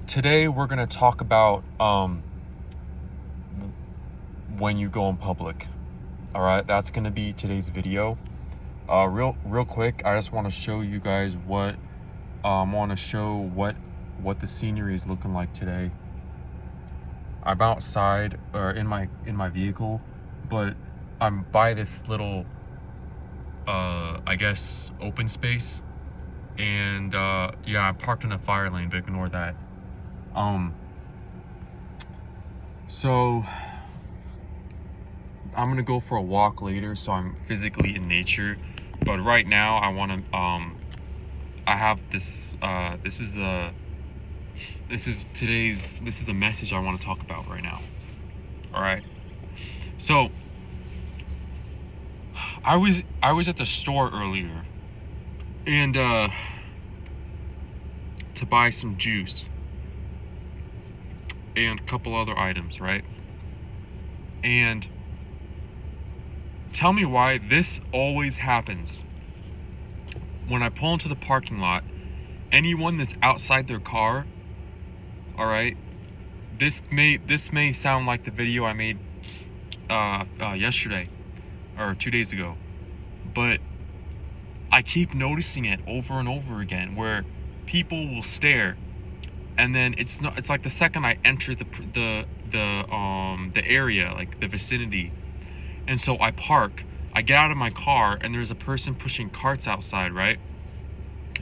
Today we're gonna talk about when you go in public. All right, that's gonna be today's video. Real quick, I just want to show you guys what the scenery is looking like today. I'm outside or in my vehicle, but I'm by this little I guess open space, and yeah, I'm parked in a fire lane, but ignore that. So I'm gonna go for a walk later, so I'm physically in nature. But right now, I have this. This is a message I want to talk about right now. All right. So I was at the store earlier, and to buy some juice and a couple other items, right? And tell me why this always happens. When I pull into the parking lot, anyone that's outside their car, all right, this may sound like the video I made yesterday or 2 days ago, but I keep noticing it over and over again, where people will stare, and then it's like the second I enter the area, like the vicinity, and so I park, I get out of my car, and there's a person pushing carts outside, right?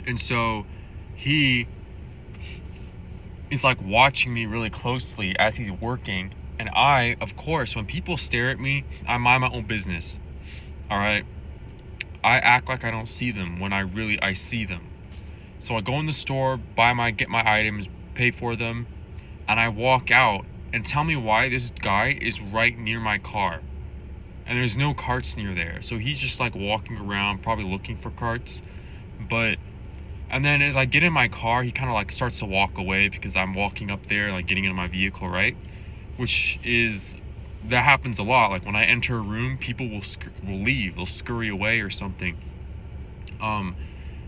And so he is like watching me really closely as he's working, and I, of course, when people stare at me, I mind my own business. All right, I act like I don't see them when I see them. So I go in the store, get my items, pay for them, and I walk out, and tell me why this guy is right near my car, and there's no carts near there. So he's just like walking around, probably looking for carts. And then as I get in my car, he kind of like starts to walk away because I'm walking up there, like getting into my vehicle, right? That happens a lot. Like when I enter a room, people will leave, they'll scurry away or something.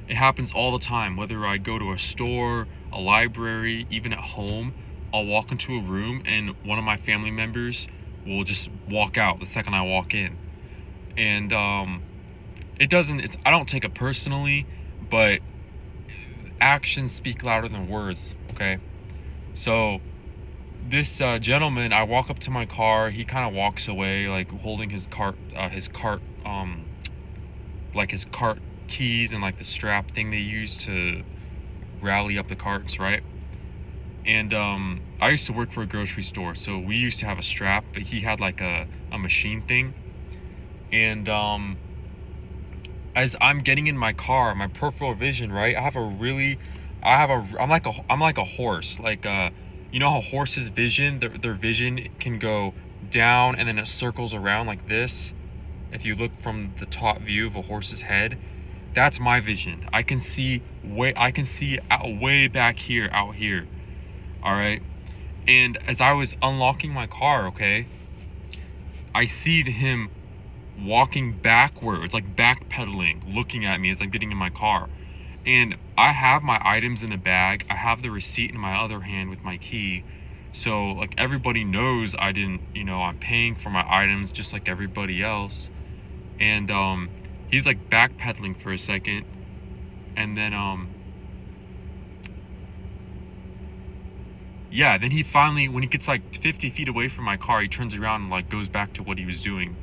It happens all the time, whether I go to a store, a library, even at home. I'll walk into a room and one of my family members will just walk out the second I walk in. And I don't take it personally, but actions speak louder than words, okay? So this gentleman, I walk up to my car, he kind of walks away, like holding his cart like his cart keys and like the strap thing they use to rally up the carts, right? And I used to work for a grocery store, so we used to have a strap, but he had like a machine thing. And as I'm getting in my car, my peripheral vision, right? I'm like a horse. Like you know how horses vision, their vision can go down and then it circles around like this. If you look from the top view of a horse's head, that's my vision. I can see way back here, out here. All right. And as I was unlocking my car, okay, I see him walking backwards, like backpedaling, looking at me as I'm getting in my car. And I have my items in a bag. I have the receipt in my other hand with my key. So like everybody knows I'm paying for my items just like everybody else. And he's like backpedaling for a second, and then yeah, then he finally, when he gets like 50 feet away from my car, he turns around and like goes back to what he was doing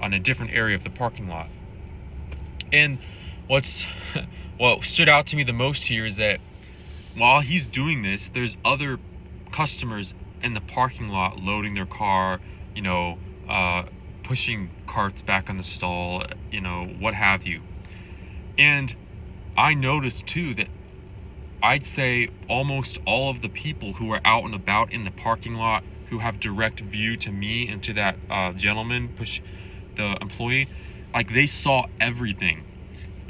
on a different area of the parking lot. And what stood out to me the most here is that while he's doing this, there's other customers in the parking lot loading their car, pushing carts back on the stall, what have you. And I noticed too that I'd say almost all of the people who are out and about in the parking lot, who have direct view to me and to that gentleman, the employee, like they saw everything.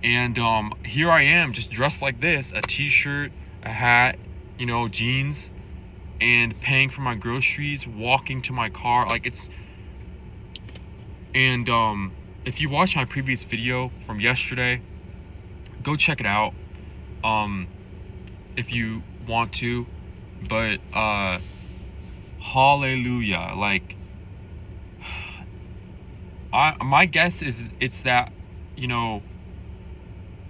And here I am, just dressed like this, a t-shirt, a hat, jeans, and paying for my groceries, walking to my car. And if you watched my previous video from yesterday, go check it out if you want to. But hallelujah. Like, my guess is it's that, you know,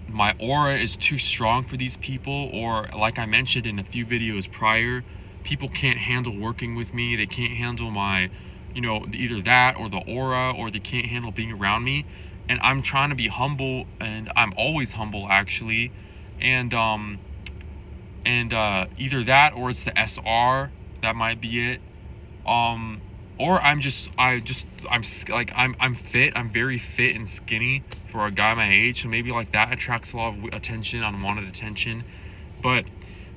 my aura is too strong for these people, or like I mentioned in a few videos prior, people can't handle working with me. They can't handle my, you know, either that or the aura, or they can't handle being around me. And I'm trying to be humble, and I'm always humble actually. And either that or it's the SR, that might be it. Or I'm like, I'm fit. I'm very fit and skinny for a guy my age, so maybe like that attracts a lot of attention, unwanted attention. But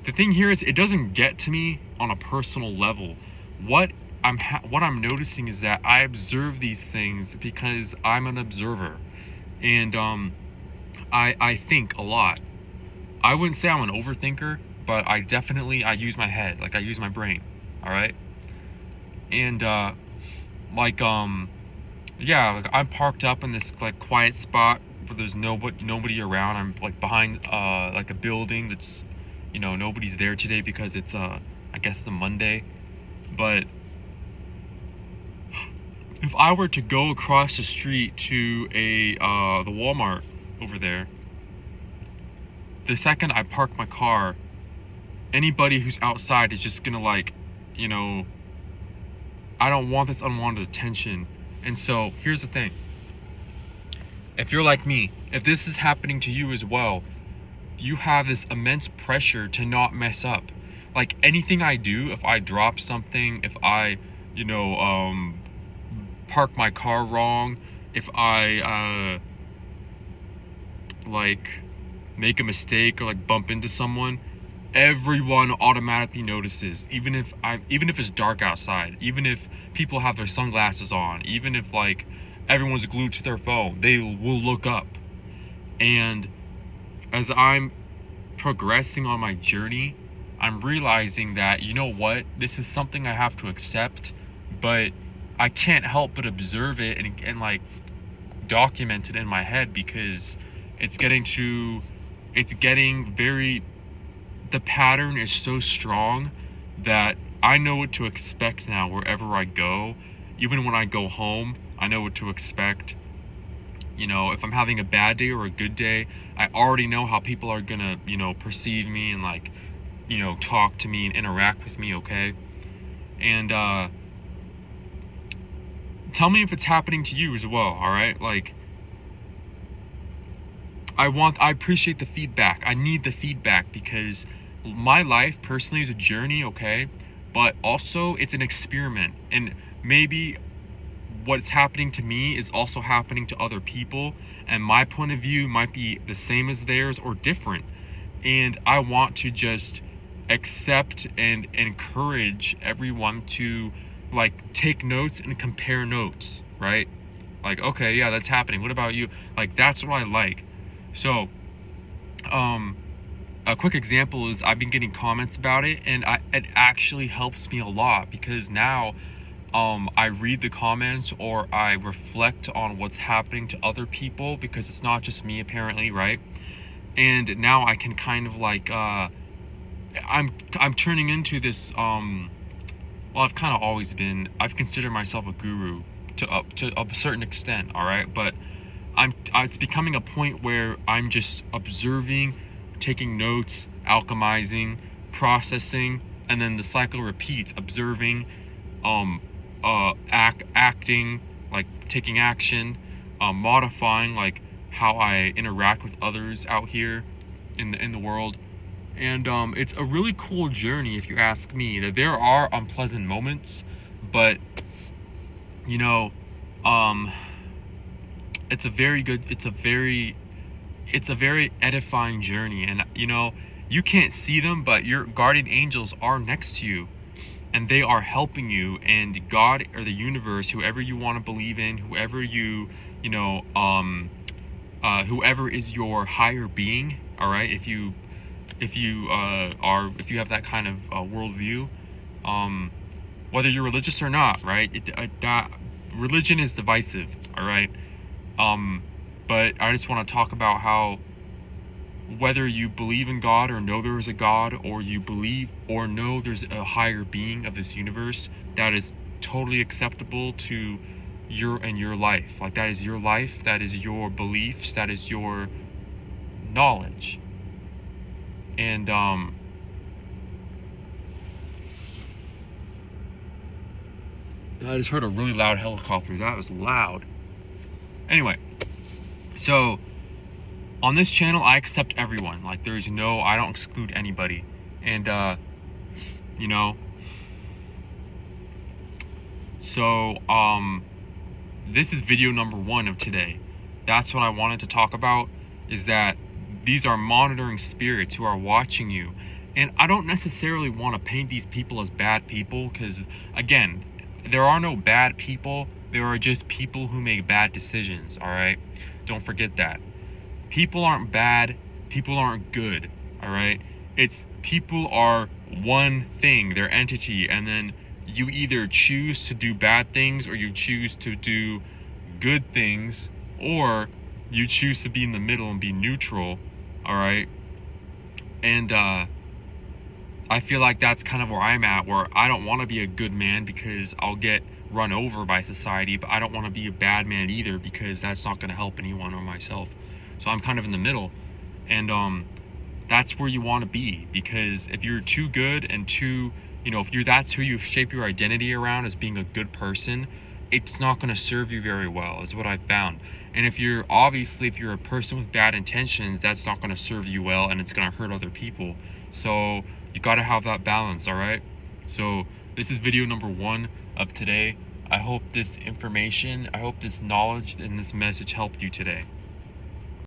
the thing here is, it doesn't get to me on a personal level. What I'm noticing is that I observe these things because I'm an observer, and I think a lot. I wouldn't say I'm an overthinker, but I use my head, like I use my brain. All right. And like I'm parked up in this like quiet spot where there's nobody around. I'm like behind like a building that's, you know, nobody's there today because it's I guess it's a Monday. But if I were to go across the street to the Walmart over there, the second I park my car, anybody who's outside is just gonna, like, you know, I don't want this unwanted attention. And so here's the thing. If you're like me, if this is happening to you as well, you have this immense pressure to not mess up. Like anything I do, if I drop something, if I, you know, park my car wrong, if I like make a mistake or like bump into someone, everyone automatically notices. Even if it's dark outside, even if people have their sunglasses on, even if like everyone's glued to their phone, they will look up. And as I'm progressing on my journey, I'm realizing that, you know what, this is something I have to accept, but I can't help but observe it and like document it in my head, because it's getting very, the pattern is so strong that I know what to expect now wherever I go. Even when I go home, I know what to expect. You know, if I'm having a bad day or a good day, I already know how people are gonna, you know, perceive me and like, you know, talk to me and interact with me, okay? And tell me if it's happening to you as well, all right? Like, I appreciate the feedback. I need the feedback, because my life personally is a journey, okay? But also it's an experiment, and maybe what's happening to me is also happening to other people, and my point of view might be the same as theirs or different. And I want to just accept and encourage everyone to like take notes and compare notes, right? Like, okay, yeah, that's happening. What about you? Like, that's what I like. So, a quick example is I've been getting comments about it, and it actually helps me a lot, because now I read the comments, or I reflect on what's happening to other people, because it's not just me apparently, right? And now I can kind of like I'm turning into this well, I've kind of always been, I've considered myself a guru to a certain extent, all right? But it's becoming a point where I'm just observing, taking notes, alchemizing, processing, and then the cycle repeats: observing, acting, like taking action, modifying, like how I interact with others out here in the world. And it's a really cool journey, if you ask me. That there are unpleasant moments, but you know, it's a very edifying journey. And you know, you can't see them, but your guardian angels are next to you, and they are helping you. And God, or the universe, whoever you want to believe in, whoever you know, whoever is your higher being, all right? If you have that kind of worldview, whether you're religious or not, right? That religion is divisive, all right? But I just want to talk about how whether you believe in God or know there is a God, or you believe or know there's a higher being of this universe, that is totally acceptable to your life. Like, that is your life, that is your beliefs, that is your knowledge. And I just heard a really loud helicopter. That was loud. Anyway, so on this channel, I accept everyone. Like, I don't exclude anybody. And so this is video number 1 of today. That's what I wanted to talk about, is that these are monitoring spirits who are watching you. And I don't necessarily want to paint these people as bad people, because again, there are no bad people. There are just people who make bad decisions, all right? Don't forget that. People aren't bad, people aren't good, all right? It's people are one thing, they're entity, and then you either choose to do bad things or you choose to do good things, or you choose to be in the middle and be neutral, all right? And I feel like that's kind of where I'm at, where I don't want to be a good man because I'll get run over by society, but I don't want to be a bad man either because that's not going to help anyone or myself. So I'm kind of in the middle, and that's where you want to be, because if you're too good and too, that's who you shape your identity around, as being a good person, it's not going to serve you very well, is what I've found. And if you're a person with bad intentions, that's not going to serve you well, and it's going to hurt other people. So you got to have that balance, all right? So this is video number 1 of today. I hope this knowledge and this message helped you today.